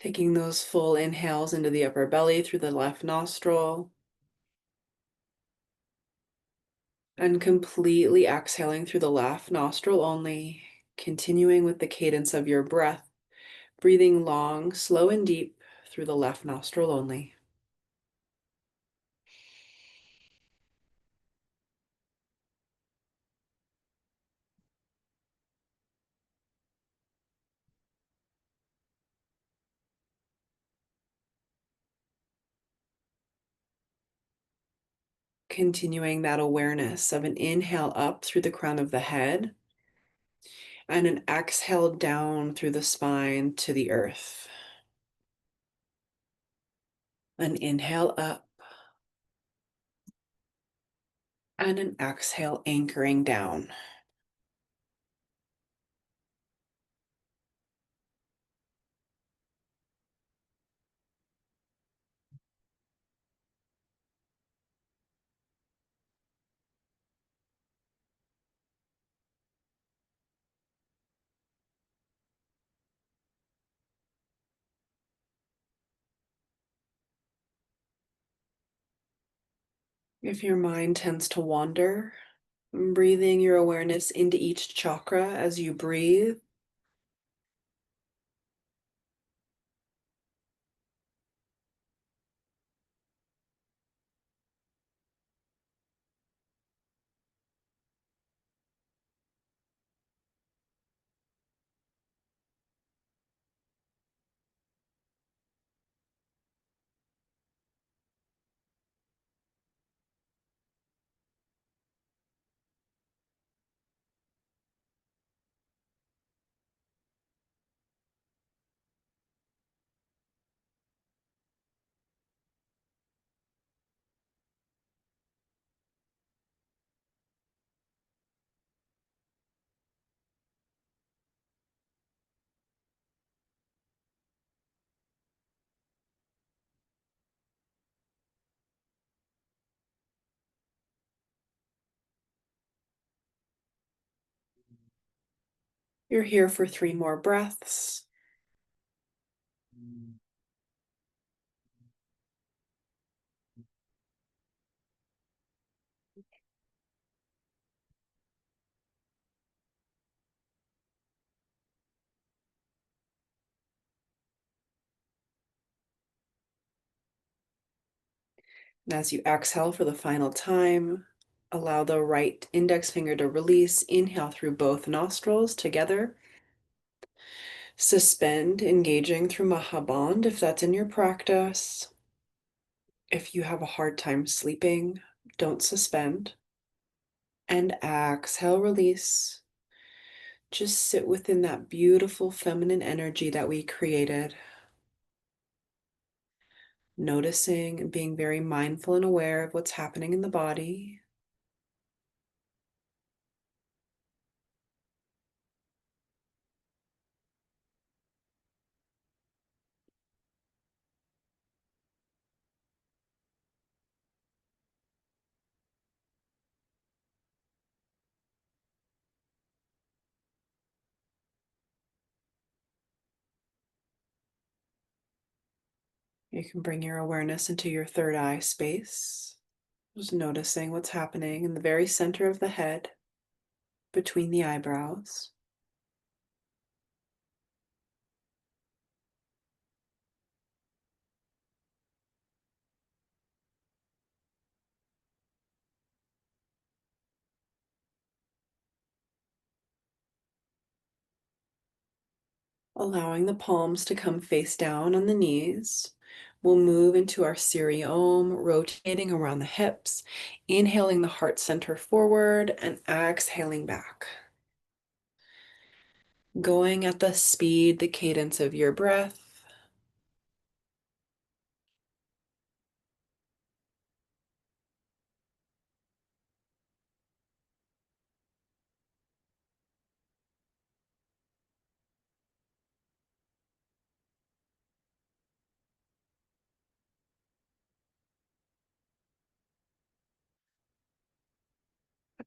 Taking those full inhales into the upper belly through the left nostril. And completely exhaling through the left nostril only, continuing with the cadence of your breath, breathing long, slow, and deep through the left nostril only. Continuing that awareness of an inhale up through the crown of the head and an exhale down through the spine to the earth. An inhale up and an exhale anchoring down. If your mind tends to wander, breathing your awareness into each chakra as you breathe. You're here for 3 more breaths. And as you exhale for the final time, allow the right index finger to release. Inhale through both nostrils together. Suspend, engaging through Mahaband if that's in your practice. If you have a hard time sleeping, don't suspend. And exhale, release. Just sit within that beautiful feminine energy that we created. Noticing and being very mindful and aware of what's happening in the body. You can bring your awareness into your third eye space. Just noticing what's happening in the very center of the head, between the eyebrows. Allowing the palms to come face down on the knees. We'll move into our Siri Om, rotating around the hips, inhaling the heart center forward and exhaling back. Going at the speed, the cadence of your breath.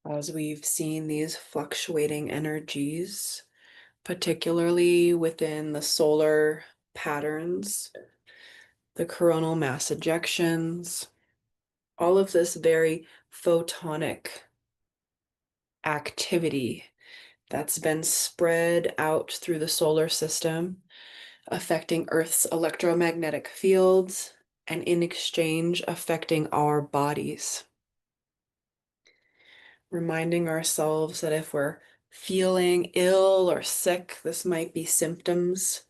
As we've seen these fluctuating energies, particularly within the solar patterns, the coronal mass ejections, all of this very photonic activity that's been spread out through the solar system, affecting Earth's electromagnetic fields, and in exchange, affecting our bodies. Reminding ourselves that if we're feeling ill or sick, this might be symptoms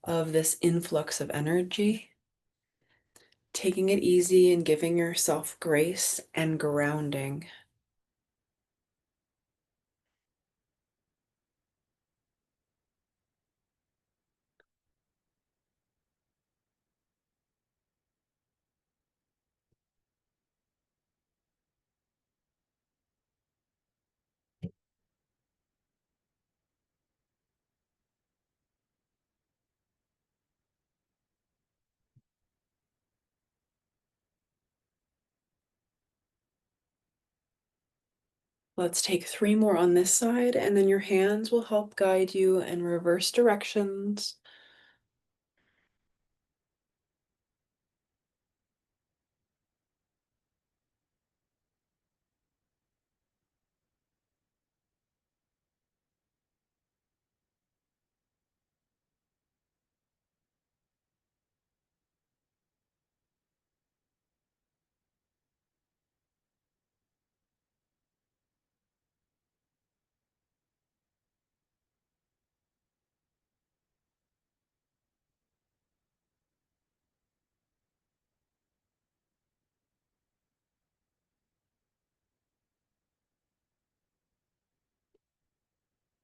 of this influx of energy. Taking it easy and giving yourself grace and grounding. Let's take 3 more on this side, and then your hands will help guide you in reverse directions.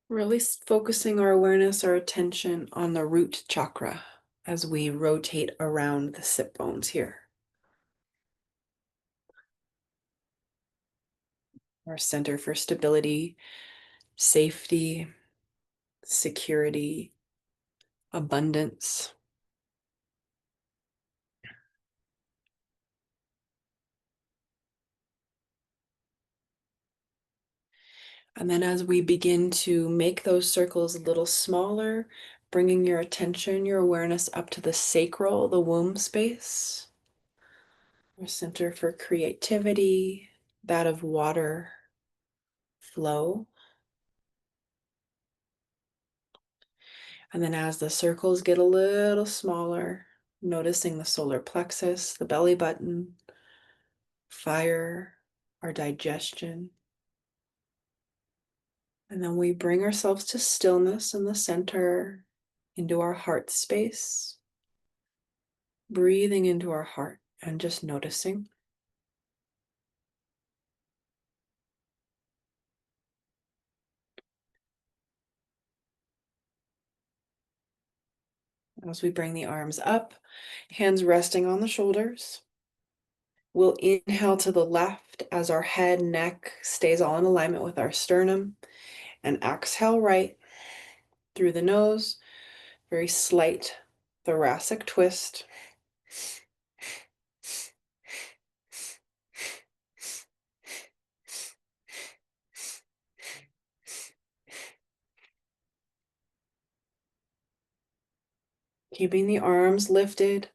Really focusing our awareness, our attention on the root chakra as we rotate around the sit bones here. Our center for stability, safety, security, abundance. And then as we begin to make those circles a little smaller, bringing your attention, your awareness up to the sacral, the womb space, our center for creativity, that of water flow. And then as the circles get a little smaller, noticing the solar plexus, the belly button, fire, our digestion. And then we bring ourselves to stillness in the center, into our heart space, breathing into our heart and just noticing. As we bring the arms up, hands resting on the shoulders. We'll inhale to the left as our head, neck stays all in alignment with our sternum, and exhale right through the nose, very slight thoracic twist. Keeping the arms lifted,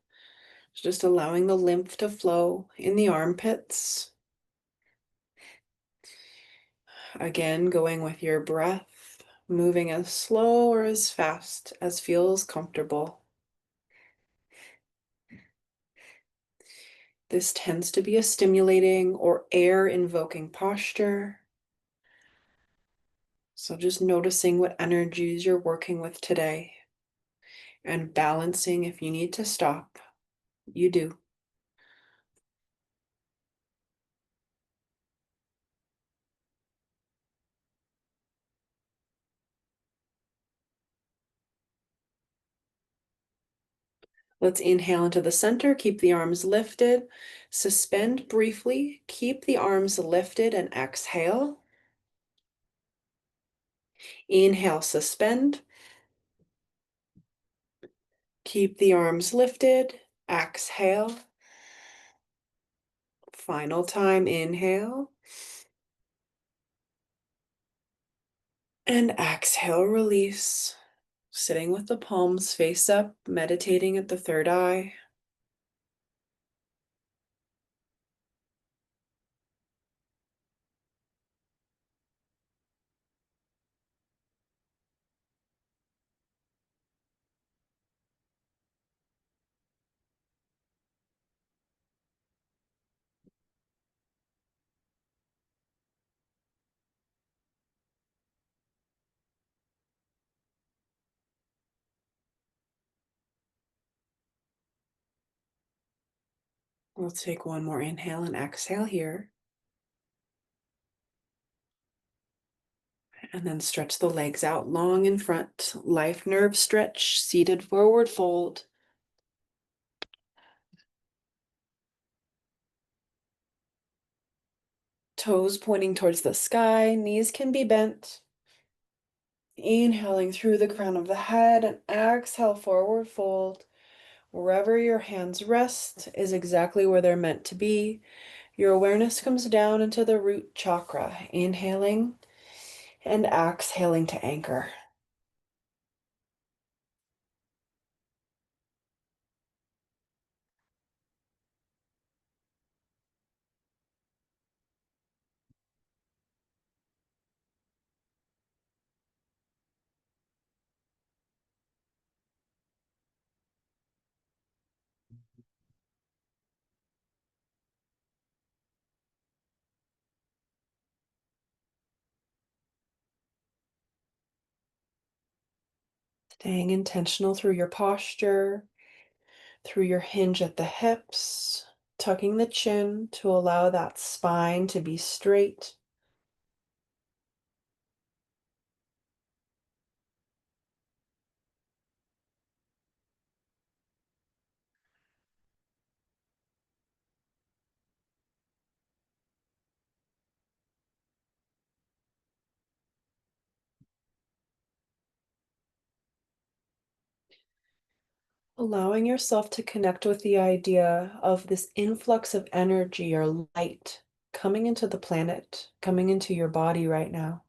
just allowing the lymph to flow in the armpits. Again, going with your breath, moving as slow or as fast as feels comfortable. This tends to be a stimulating or air invoking posture. So just noticing what energies you're working with today and balancing if you need to stop, you do. Let's inhale into the center, keep the arms lifted, suspend briefly, keep the arms lifted and exhale. Inhale, suspend. Keep the arms lifted, exhale. Final time, inhale. And exhale, release. Sitting with the palms face up, meditating at the third eye. We'll take one more inhale and exhale here. And then stretch the legs out long in front. Life nerve stretch, seated forward fold. Toes pointing towards the sky, knees can be bent. Inhaling through the crown of the head and exhale, forward fold. Wherever your hands rest is exactly where they're meant to be. Your awareness comes down into the root chakra, inhaling and exhaling to anchor. Staying intentional through your posture, through your hinge at the hips, tucking the chin to allow that spine to be straight. Allowing yourself to connect with the idea of this influx of energy or light coming into the planet, coming into your body right now.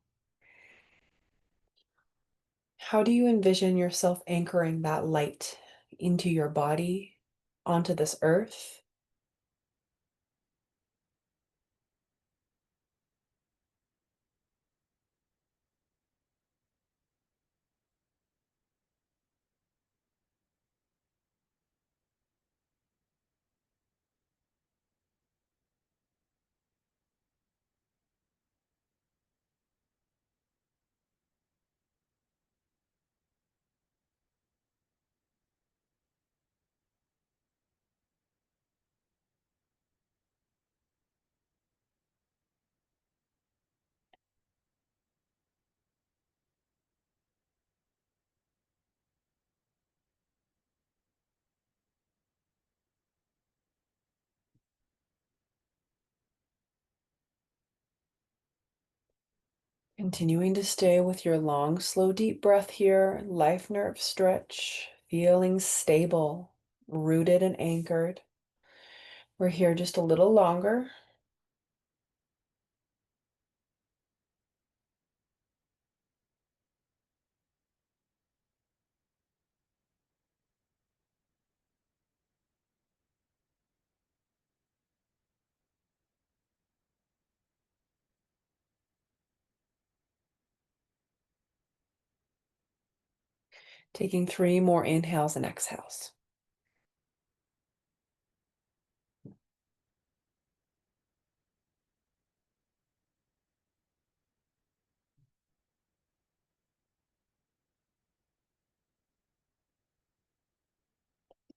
How do you envision yourself anchoring that light into your body, onto this earth? Continuing to stay with your long, slow, deep breath here, life nerve stretch, feeling stable, rooted and anchored. We're here just a little longer. Taking 3 more inhales and exhales.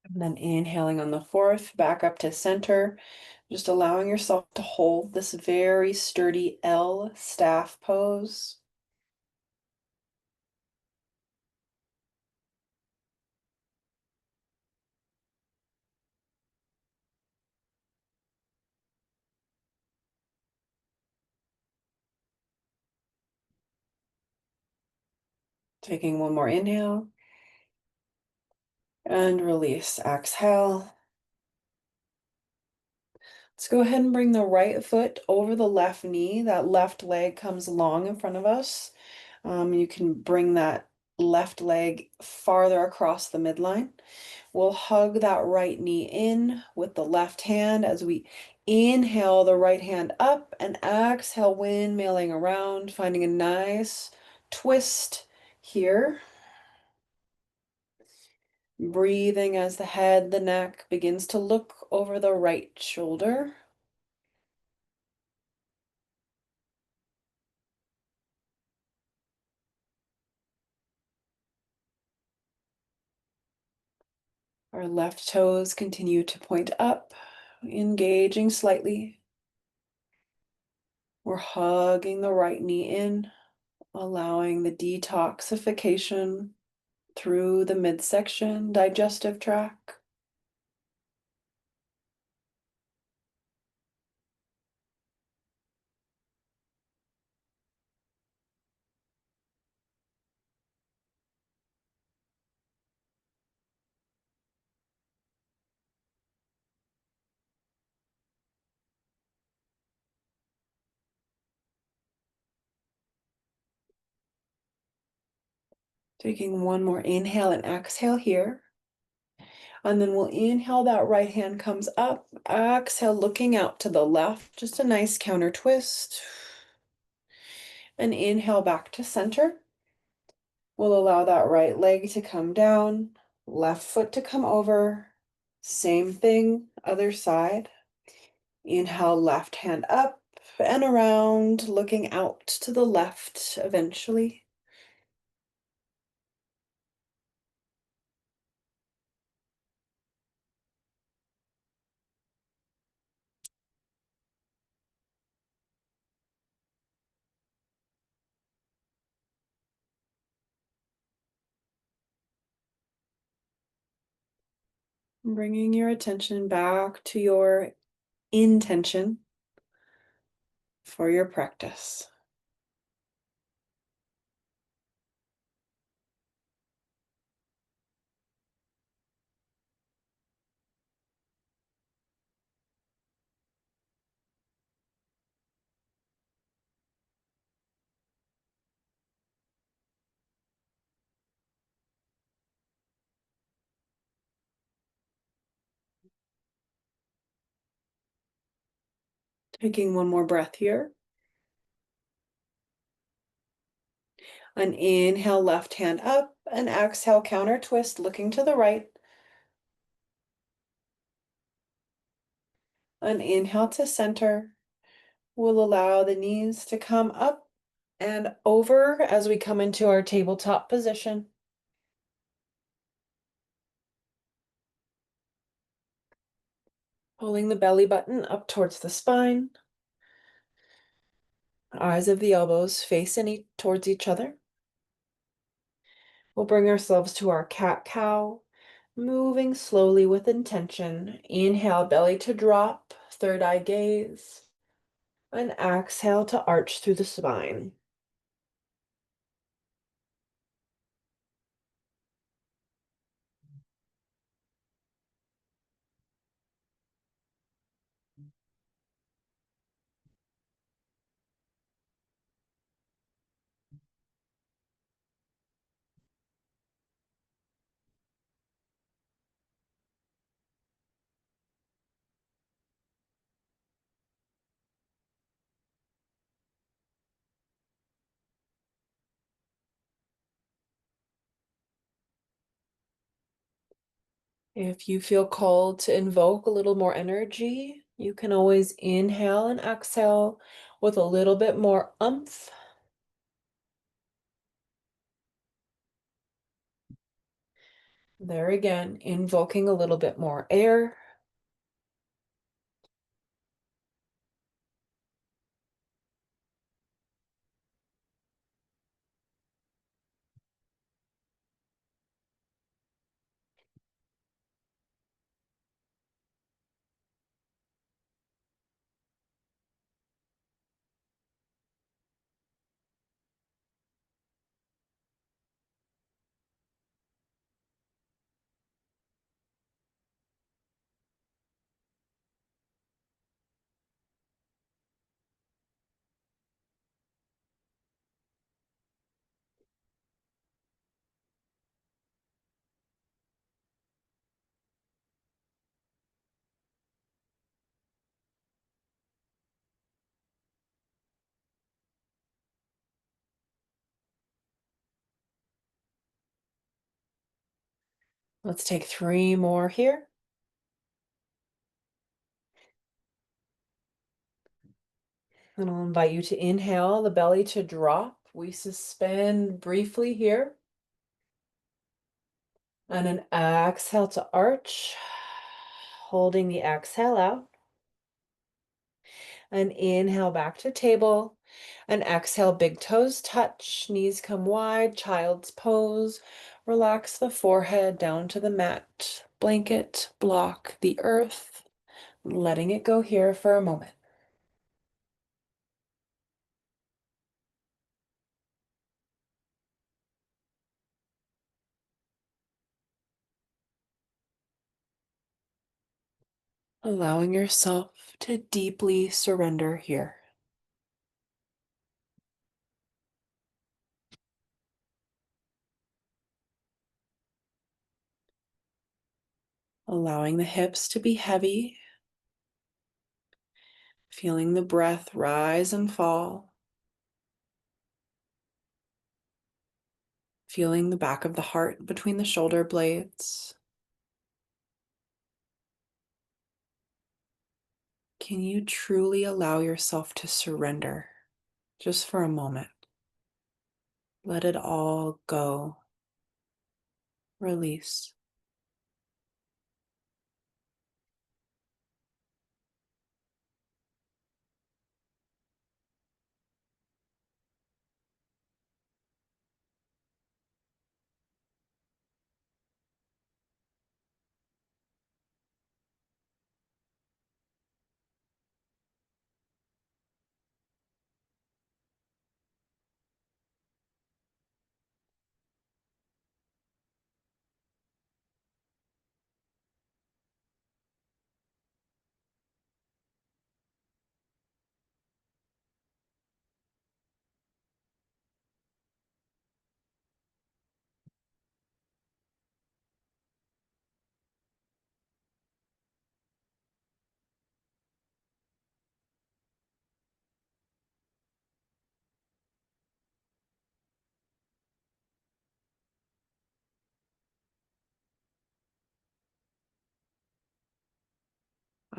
And then inhaling on the fourth, back up to center, just allowing yourself to hold this very sturdy L staff pose. Taking one more inhale and release. Exhale. Let's go ahead and bring the right foot over the left knee. That left leg comes long in front of us. You can bring that left leg farther across the midline. We'll hug that right knee in with the left hand as we inhale the right hand up and exhale, windmilling around, finding a nice twist here. Breathing as the head, the neck begins to look over the right shoulder. Our left toes continue to point up, engaging slightly. We're hugging the right knee in, allowing the detoxification through the midsection digestive tract. Taking one more inhale and exhale here. And then we'll inhale, that right hand comes up. Exhale, looking out to the left, just a nice counter twist. And inhale back to center. We'll allow that right leg to come down, left foot to come over. Same thing, other side. Inhale, left hand up and around, looking out to the left eventually. Bringing your attention back to your intention for your practice. Taking one more breath here. An inhale, left hand up, and exhale, counter twist, looking to the right. An inhale to center. We'll allow the knees to come up and over as we come into our tabletop position. Pulling the belly button up towards the spine. Eyes of the elbows facing towards each other. We'll bring ourselves to our cat-cow, moving slowly with intention. Inhale, belly to drop, third eye gaze. And exhale to arch through the spine. If you feel called to invoke a little more energy, you can always inhale and exhale with a little bit more oomph. There again, invoking a little bit more air. Let's take 3 more here. And I'll invite you to inhale the belly to drop. We suspend briefly here. And an exhale to arch, holding the exhale out. And inhale back to table. And exhale, big toes touch, knees come wide, child's pose. Relax the forehead down to the mat. Blanket, block the earth. Letting it go here for a moment. Allowing yourself to deeply surrender here. Allowing the hips to be heavy. Feeling the breath rise and fall. Feeling the back of the heart between the shoulder blades. Can you truly allow yourself to surrender just for a moment? Let it all go. Release.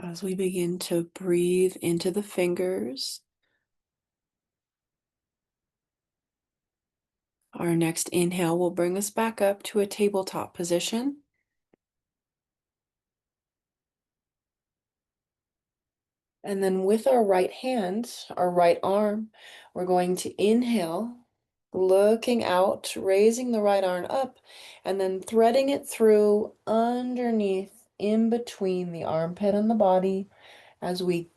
As we begin to breathe into the fingers, our next inhale will bring us back up to a tabletop position. And then with our right hand, our right arm, we're going to inhale, looking out, raising the right arm up, and then threading it through underneath, in between the armpit and the body, as we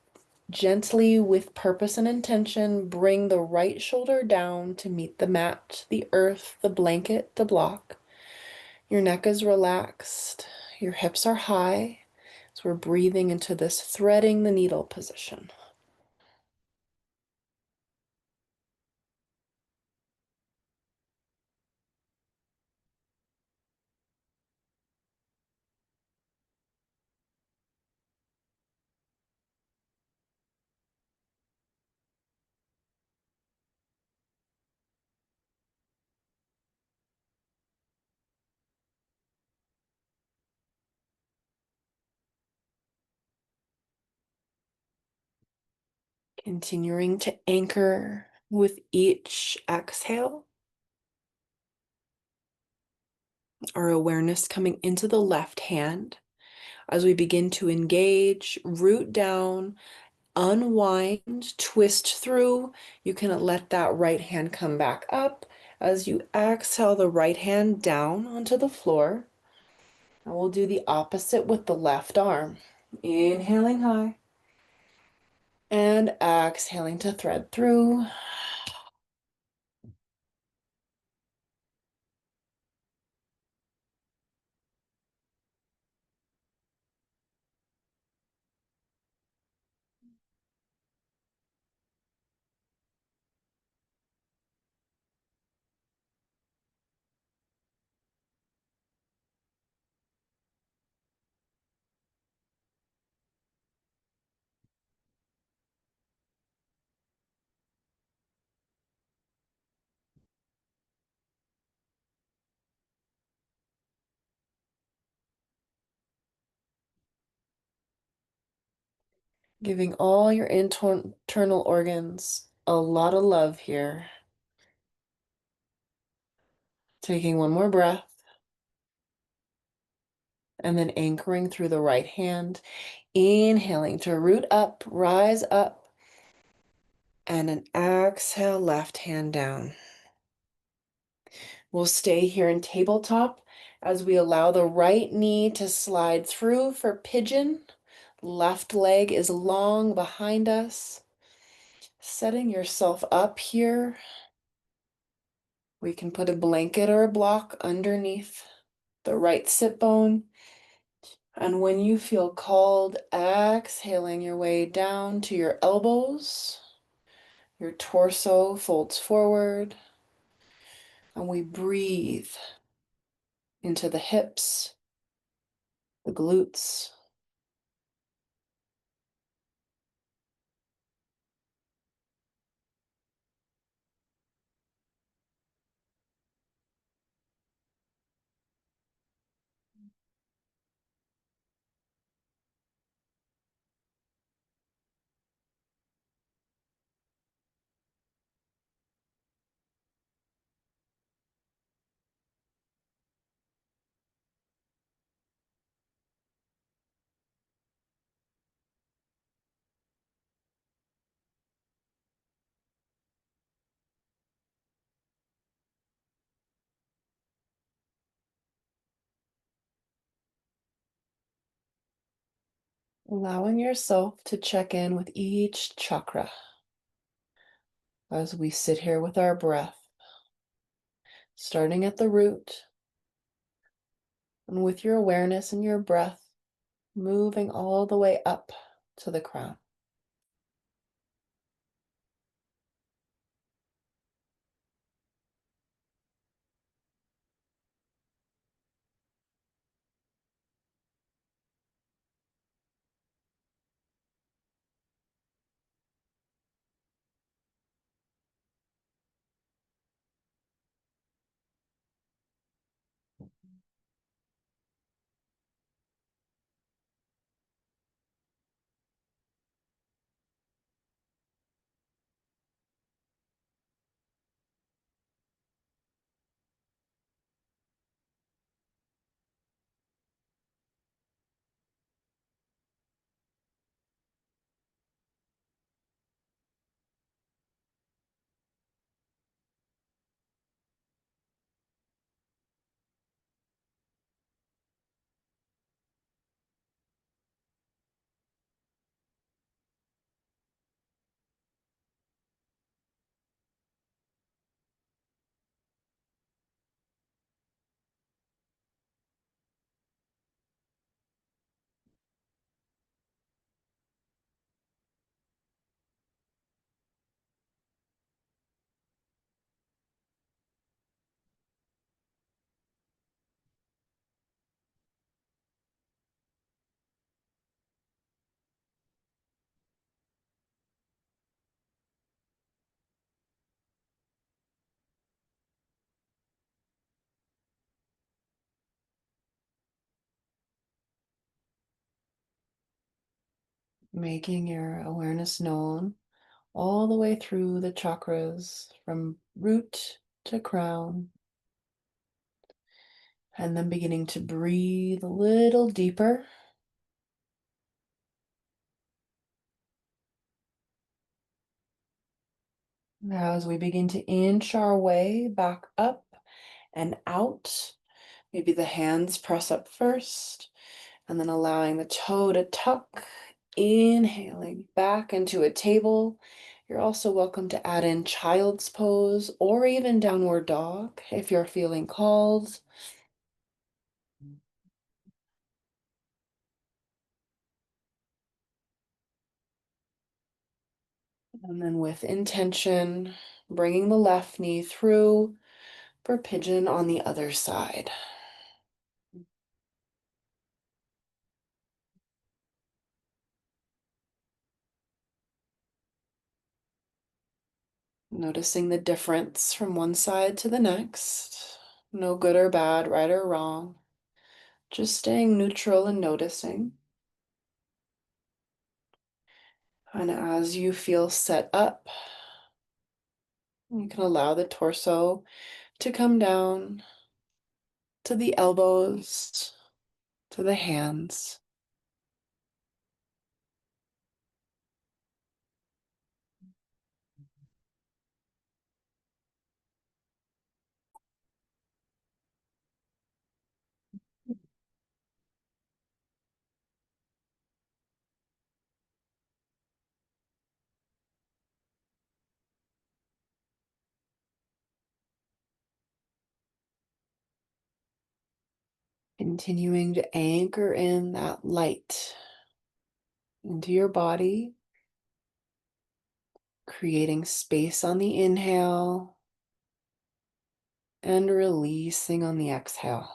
gently, with purpose and intention, bring the right shoulder down to meet the mat, the earth, the blanket, the block. Your neck is relaxed, your hips are high, so we're breathing into this threading the needle position. Continuing to anchor with each exhale. Our awareness coming into the left hand as we begin to engage, root down, unwind, twist through. You can let that right hand come back up as you exhale the right hand down onto the floor. And we'll do the opposite with the left arm. Inhaling high and exhaling to thread through. Giving all your internal organs a lot of love here. Taking one more breath. And then anchoring through the right hand. Inhaling to root up, rise up. And an exhale, left hand down. We'll stay here in tabletop as we allow the right knee to slide through for pigeon. Left leg is long behind us. Setting yourself up here. We can put a blanket or a block underneath the right sit bone. And when you feel called, exhaling your way down to your elbows. Your torso folds forward. And we breathe into the hips, the glutes. Allowing yourself to check in with each chakra as we sit here with our breath, starting at the root, and with your awareness and your breath, moving all the way up to the crown. Making your awareness known all the way through the chakras from root to crown. And then beginning to breathe a little deeper. Now, as we begin to inch our way back up and out, maybe the hands press up first, and then allowing the toe to tuck, inhaling back into a table. You're also welcome to add in child's pose or even downward dog if you're feeling called. And then with intention, bringing the left knee through for pigeon on the other side. Noticing the difference from one side to the next. No good or bad, right or wrong. Just staying neutral and noticing. And as you feel set up, you can allow the torso to come down to the elbows, to the hands. Continuing to anchor in that light into your body, creating space on the inhale and releasing on the exhale.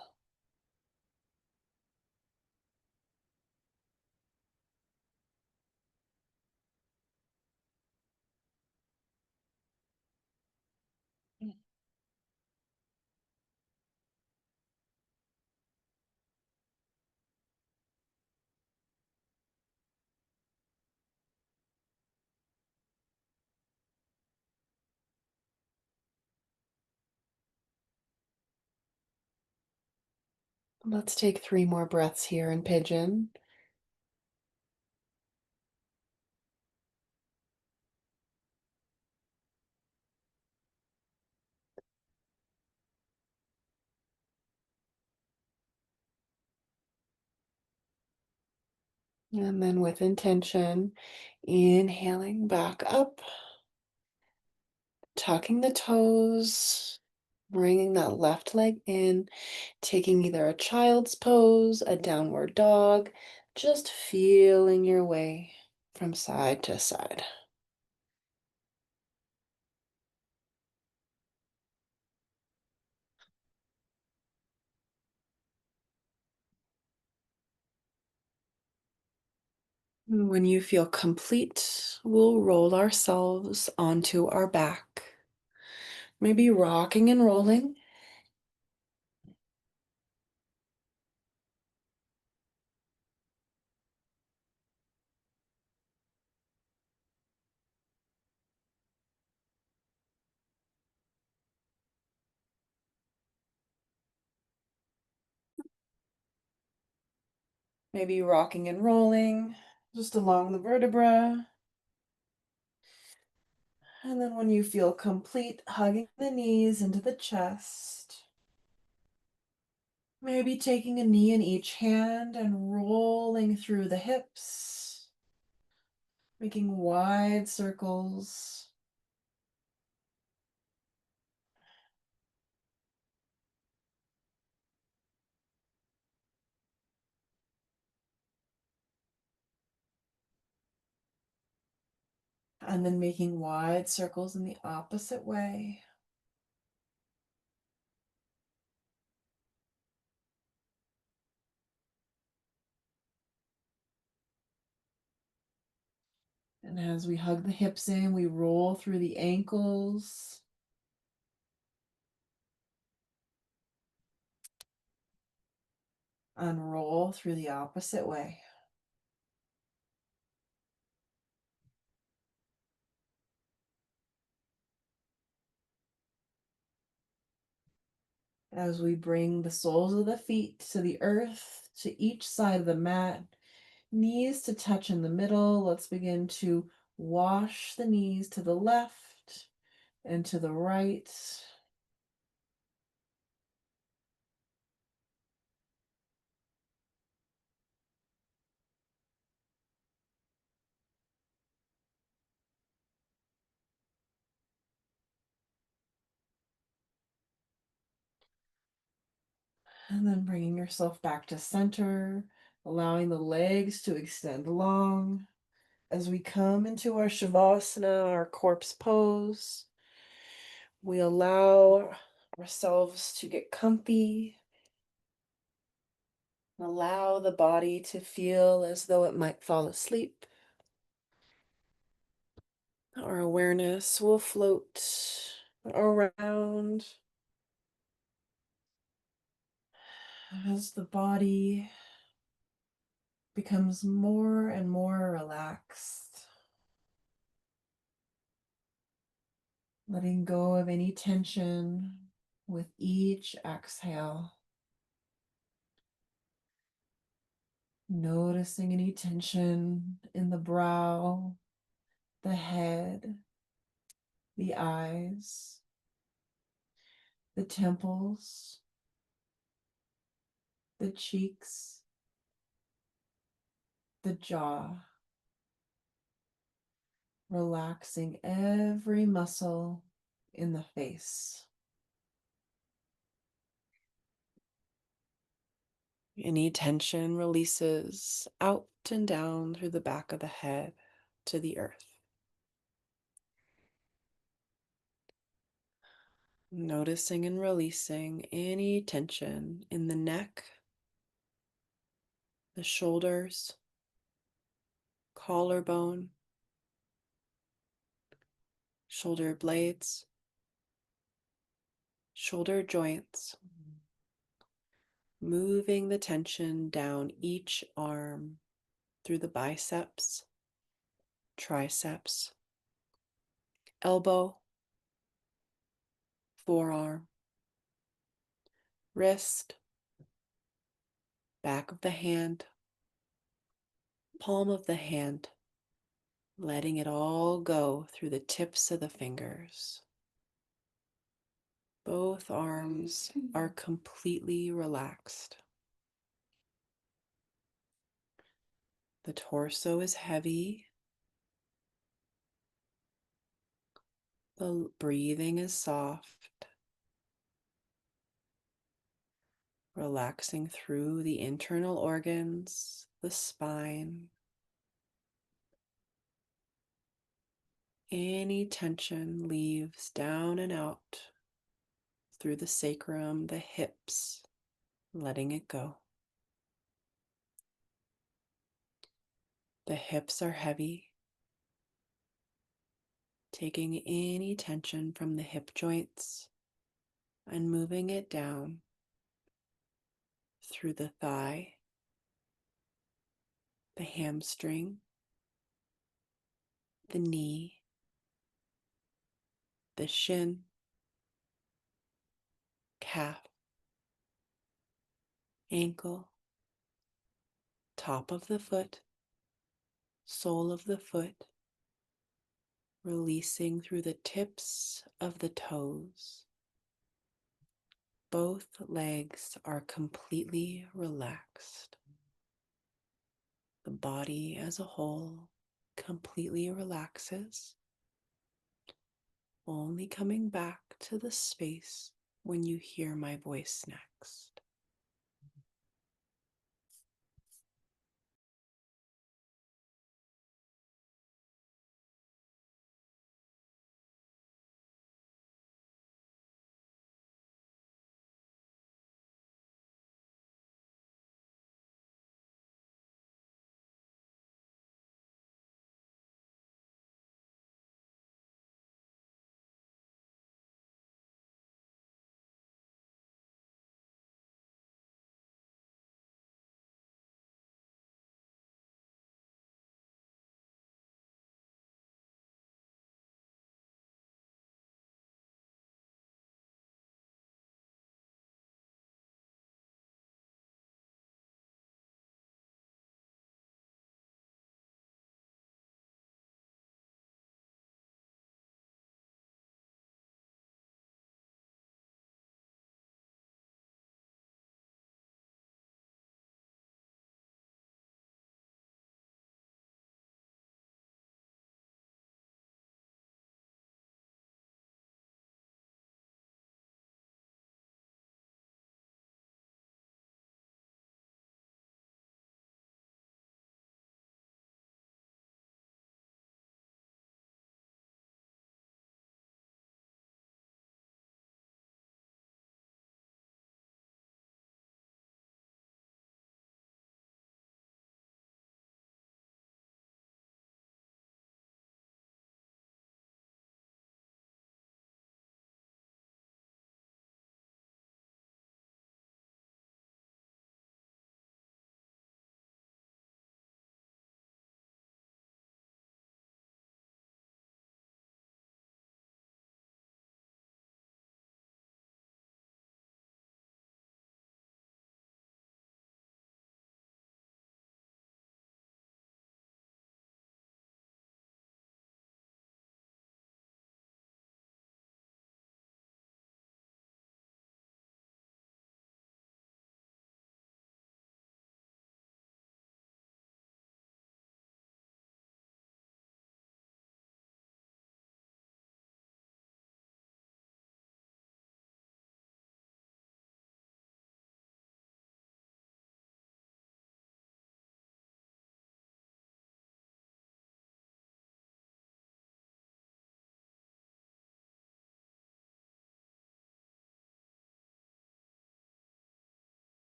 Let's take 3 more breaths here in pigeon. And then with intention, inhaling back up, tucking the toes, bringing that left leg in, taking either a child's pose, a downward dog, just feeling your way from side to side. When you feel complete, we'll roll ourselves onto our back, maybe rocking and rolling. Maybe rocking and rolling just along the vertebra. And then when you feel complete, hugging the knees into the chest. Maybe taking a knee in each hand and rolling through the hips, making wide circles. And then making wide circles in the opposite way. And as we hug the hips in, we roll through the ankles. Unroll through the opposite way. As we bring the soles of the feet to the earth, to each side of the mat, knees to touch in the middle. Let's begin to wash the knees to the left and to the right. And then bringing yourself back to center, allowing the legs to extend long. As we come into our Shavasana, our corpse pose, we allow ourselves to get comfy. Allow the body to feel as though it might fall asleep. Our awareness will float around as the body becomes more and more relaxed. letting go of any tension with each exhale. Noticing any tension in the brow, the head, the eyes, the temples, the cheeks, the jaw. Relaxing every muscle in the face. Any tension releases out and down through the back of the head to the earth. Noticing and releasing any tension in the neck, the shoulders, collarbone, shoulder blades, shoulder joints. Moving the tension down each arm through the biceps, triceps, elbow, forearm, wrist, back of the hand, palm of the hand, letting it all go through the tips of the fingers. Both arms are completely relaxed. The torso is heavy. The breathing is soft. Relaxing through the internal organs, the spine. Any tension leaves down and out through the sacrum, the hips, letting it go. The hips are heavy, taking any tension from the hip joints and moving it down through the thigh, the hamstring, the knee, the shin, calf, ankle, top of the foot, sole of the foot, releasing through the tips of the toes. Both legs are completely relaxed. The body as a whole completely relaxes, only coming back to the space when you hear my voice next.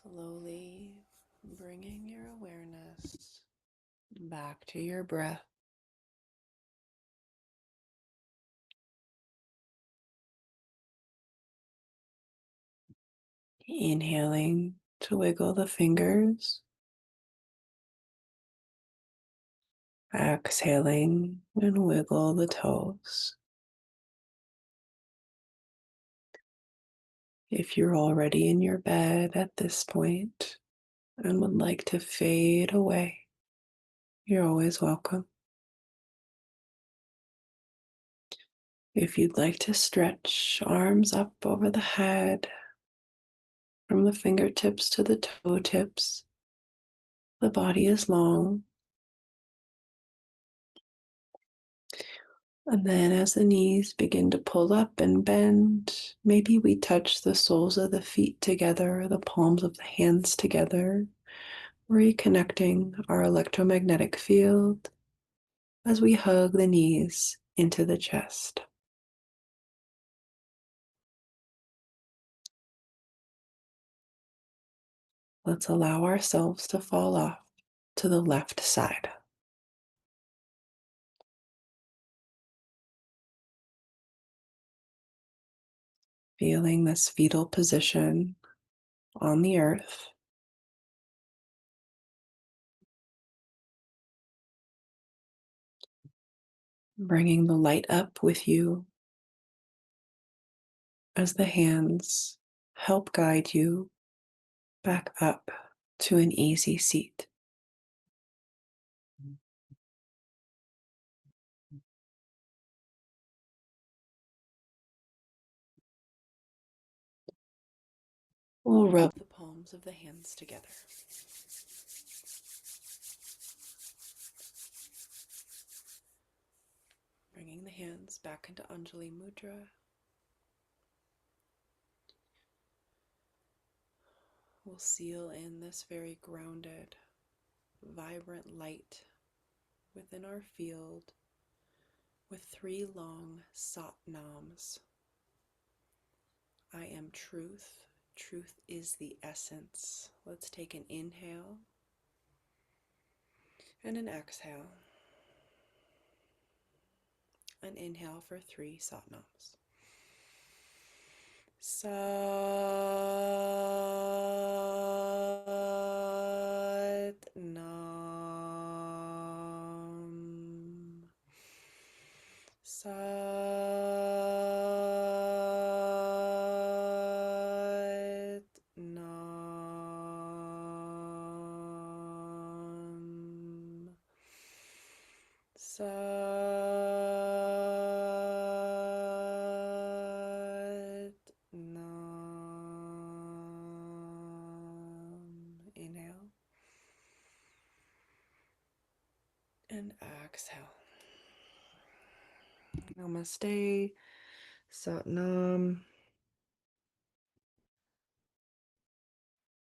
Slowly bringing your awareness back to your breath. Inhaling to wiggle the fingers. Exhaling and wiggle the toes. If you're already in your bed at this point and would like to fade away, you're always welcome. If you'd like to stretch arms up over the head, from the fingertips to the toe tips, the body is long. And then as the knees begin to pull up and bend, maybe we touch the soles of the feet together, the palms of the hands together, reconnecting our electromagnetic field as we hug the knees into the chest. Let's allow ourselves to fall off to the left side. Feeling this fetal position on the earth. Bringing the light up with you as the hands help guide you back up to an easy seat. We'll rub the palms of the hands together. Bringing the hands back into Anjali Mudra. We'll seal in this very grounded, vibrant light within our field with 3 long Sat Nams. I am truth. Truth is the essence. Let's take an inhale and an exhale. An inhale for 3 Sat Nams. Sat Nam. Sat Nam. Sat Nam. Inhale and exhale. Namaste. Sat Nam.